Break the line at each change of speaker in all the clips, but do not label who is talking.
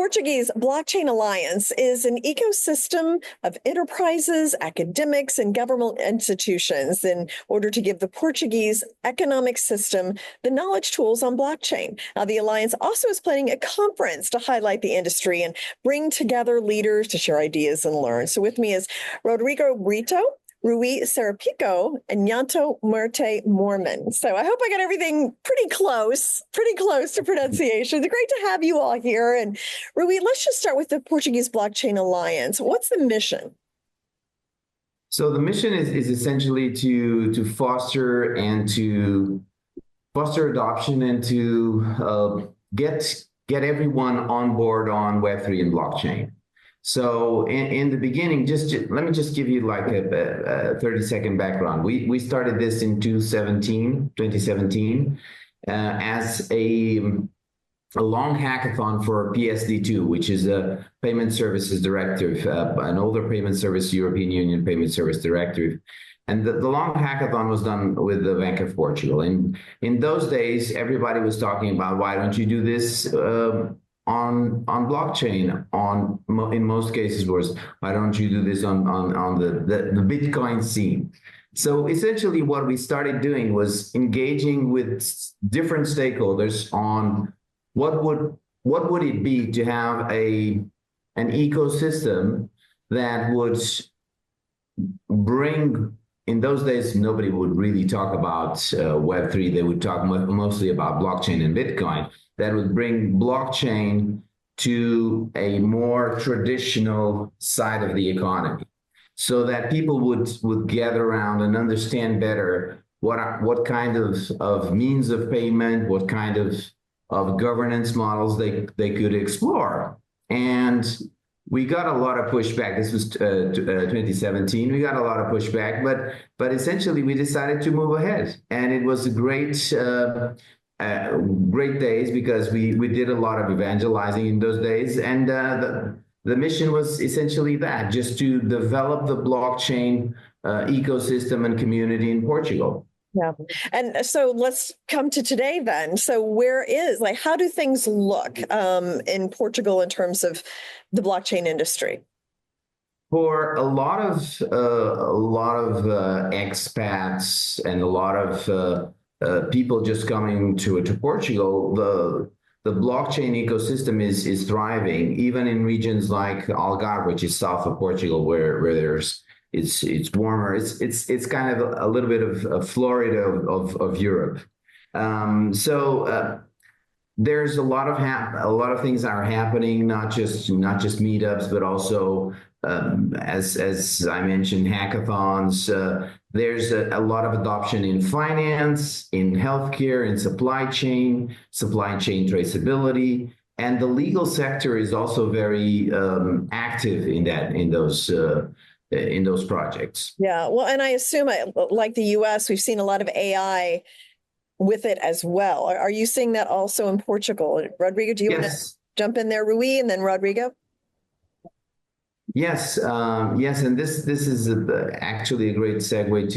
Portuguese Blockchain Alliance is an ecosystem of enterprises, academics, and government institutions in order to give the Portuguese economic system the knowledge tools on blockchain. Now, the Alliance also is planning a conference to highlight the industry and bring together leaders to share ideas and learn. So with me is Rodrigo Brito, Rui Serapicos, and Janto Moerti Moerman. So I hope I got everything pretty close to pronunciation. It's great to have you all here. And Rui, let's just start with the Portuguese Blockchain Alliance. What's the mission?
So the mission is essentially to foster adoption and to get everyone on board on Web3 and blockchain. So in the beginning, let me just give you like a 30-second background. We started this in 2017 as a long hackathon for PSD2, which is a Payment Services Directive, an older payment service, European Union Payment Service Directive. And the long hackathon was done with the Bank of Portugal. And in those days, everybody was talking about, why don't you do this on blockchain? In most cases was, why don't you do this on the Bitcoin scene? So essentially what we started doing was engaging with different stakeholders on what would it be to have an ecosystem that would bring. In those days, nobody would really talk about Web3. They would talk mostly about blockchain and Bitcoin. That would bring blockchain to a more traditional side of the economy, so that people would gather around and understand better what kind of means of payment, what kind of governance models they could explore. And we got a lot of pushback. This was 2017. We got a lot of pushback, but essentially we decided to move ahead, and it was a great days because we did a lot of evangelizing in those days, and the mission was essentially that, just to develop the blockchain ecosystem and community in Portugal.
Yeah. And so let's come to today then. So how do things look in Portugal in terms of the blockchain industry?
For a lot of expats and a lot of people just coming to Portugal, the blockchain ecosystem is thriving, even in regions like Algarve, which is south of Portugal, where it's warmer. It's kind of a little bit of Florida of Europe. There's a lot of things are happening, not just meetups, but also as I mentioned, hackathons. There's a lot of adoption in finance, in healthcare, in supply chain traceability, and the legal sector is also very active in those projects.
Yeah, well, and I assume, like the US, we've seen a lot of AI with it as well. Are you seeing that also in Portugal? Rodrigo, do you want to jump in there, Rui, and then Rodrigo?
Yes, and this is actually a great segue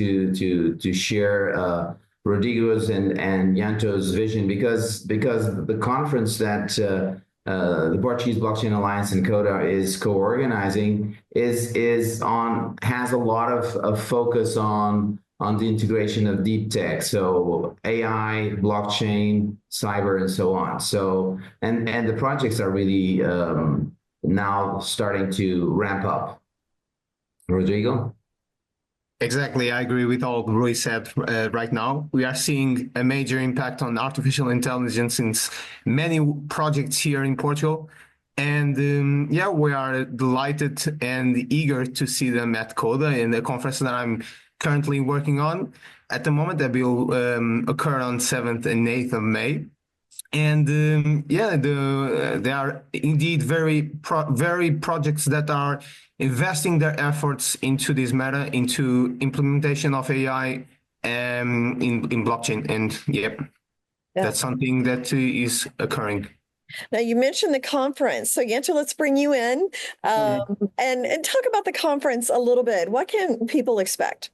to share Rodrigo's and Janto's vision, because the conference that the Portuguese Blockchain Alliance and Coda is co-organizing has a lot of focus on the integration of deep tech, so AI, blockchain, cyber, and so on. So and the projects are really now starting to ramp up. Rodrigo?
Exactly, I agree with all Rui said. Right now, we are seeing a major impact on artificial intelligence in many projects here in Portugal. And we are delighted and eager to see them at Coda in the conference that I'm currently working on at the moment, that will occur on 7th and 8th of May. And they are indeed very projects that are investing their efforts into this matter, into implementation of AI in blockchain. And that's something that is occurring.
Now, you mentioned the conference. So, Janto, let's bring you in and talk about the conference a little bit. What can people expect?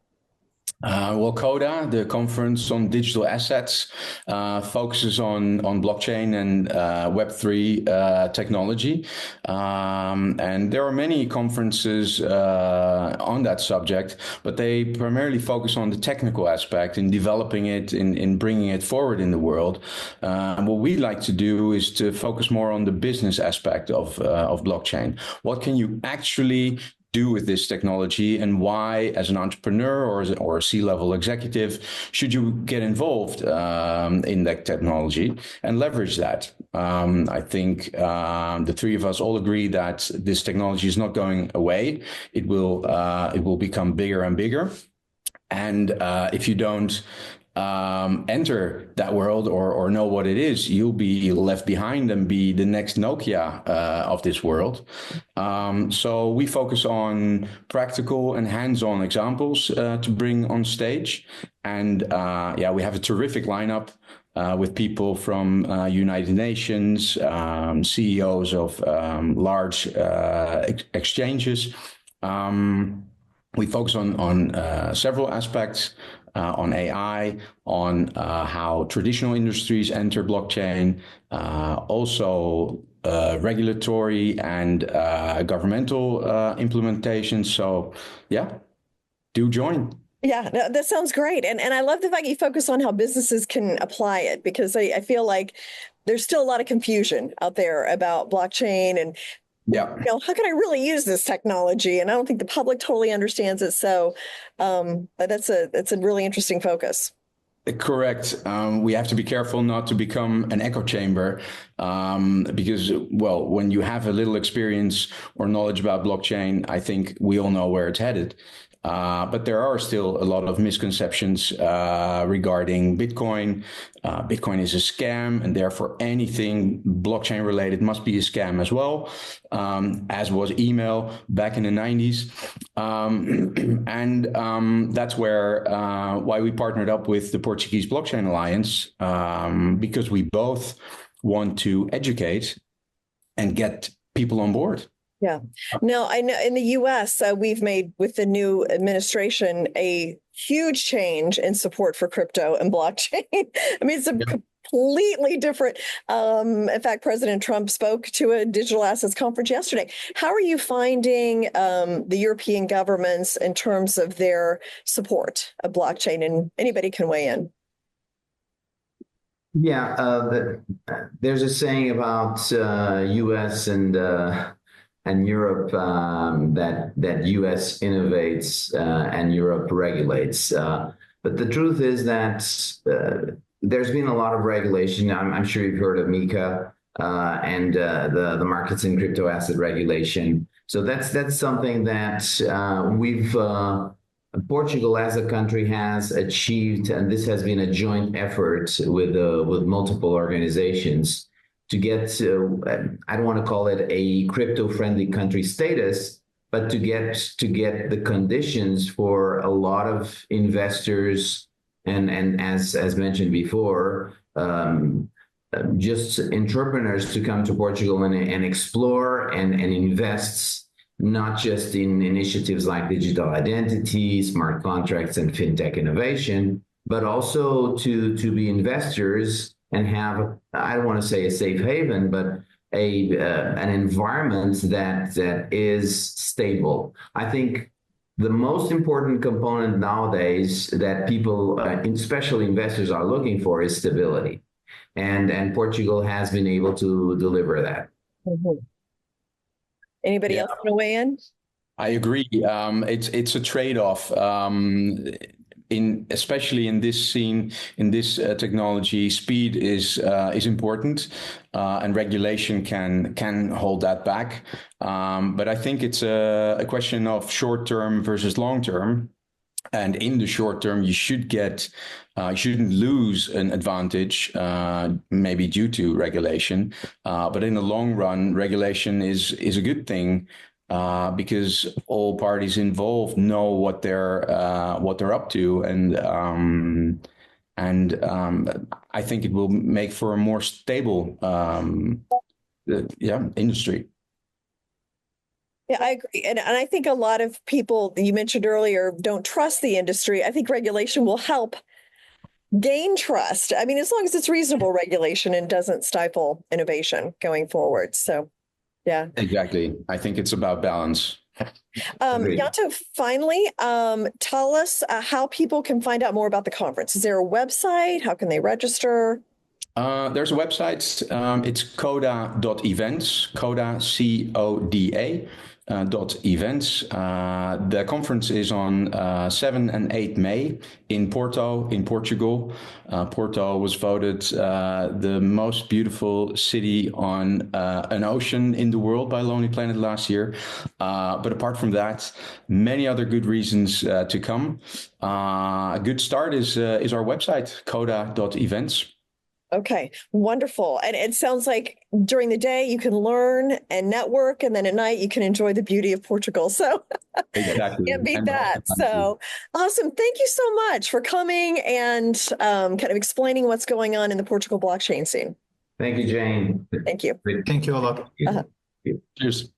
Well, CODA, the Conference on Digital Assets, focuses on blockchain and Web3 technology. And there are many conferences on that subject, but they primarily focus on the technical aspect in developing it, in bringing it forward in the world. What we like to do is to focus more on the business aspect of blockchain. What can you actually do with this technology, and why, as an entrepreneur or a C-level executive, should you get involved in that technology and leverage that? I think the three of us all agree that this technology is not going away. It will become bigger and bigger. And if you don't enter that world or know what it is, you'll be left behind and be the next Nokia of this world. So we focus on practical and hands-on examples to bring on stage. And yeah, we have a terrific lineup with people from United Nations, CEOs of large exchanges. We focus on several aspects. On AI, on how traditional industries enter blockchain, also regulatory and governmental implementation. So yeah, do join.
Yeah, no, that sounds great. And I love the fact you focus on how businesses can apply it, because I feel like there's still a lot of confusion out there about blockchain and
yeah,
how can I really use this technology? And I don't think the public totally understands it. So that's a really interesting focus.
Correct. We have to be careful not to become an echo chamber, because, well, when you have a little experience or knowledge about blockchain, I think we all know where it's headed. But there are still a lot of misconceptions regarding Bitcoin. Bitcoin is a scam, and therefore anything blockchain related must be a scam as well, as was email back in the 90s. And that's where why we partnered up with the Portuguese Blockchain Alliance, because we both want to educate and get people on board.
Yeah. Now, I know in the US, we've made, with the new administration, a huge change in support for crypto and blockchain. I mean, it's a completely different. In fact, President Trump spoke to a digital assets conference yesterday. How are you finding the European governments in terms of their support of blockchain? And anybody can weigh in.
Yeah, there's a saying about US and Europe, that US innovates and Europe regulates. But the truth is that there's been a lot of regulation. I'm sure you've heard of MiCA and the markets in crypto asset regulation. So that's something that Portugal as a country has achieved, and this has been a joint effort with multiple organizations to get to, I don't want to call it a crypto-friendly country status, but to get the conditions for a lot of investors and as mentioned before, just entrepreneurs to come to Portugal and explore and invest, not just in initiatives like digital identity, smart contracts, and fintech innovation, but also to be investors and have, I don't want to say a safe haven, but an environment that is stable. I think the most important component nowadays that people, especially investors, are looking for is stability. And Portugal has been able to deliver that.
Mm-hmm. Anybody else want to weigh in?
I agree. It's a trade-off. Especially in this scene, in this technology, speed is important, and regulation can hold that back. But I think it's a question of short term versus long term. And in the short term, you shouldn't lose an advantage, maybe due to regulation. But in the long run, regulation is a good thing. Because all parties involved know what they're up to, and I think it will make for a more stable industry.
Yeah, I agree. And I think a lot of people you mentioned earlier don't trust the industry. I think regulation will help gain trust. I mean, as long as it's reasonable regulation and doesn't stifle innovation going forward. So, yeah.
Exactly. I think it's about balance.
Janto, finally, tell us how people can find out more about the conference. Is there a website? How can they register?
There's a website. It's coda.events, coda, C-O-D-A, .events. The conference is on 7 and 8 May in Porto, in Portugal. Porto was voted the most beautiful city on an ocean in the world by Lonely Planet last year. But apart from that, many other good reasons to come. A good start is our website, coda.events.
Okay, wonderful. And it sounds like during the day you can learn and network, and then at night you can enjoy the beauty of Portugal. So
Exactly.
can't beat that. So awesome. Thank you so much for coming and kind of explaining what's going on in the Portugal blockchain scene.
Thank you, Jane.
Thank you.
Thank you a lot.
Uh-huh.
Cheers.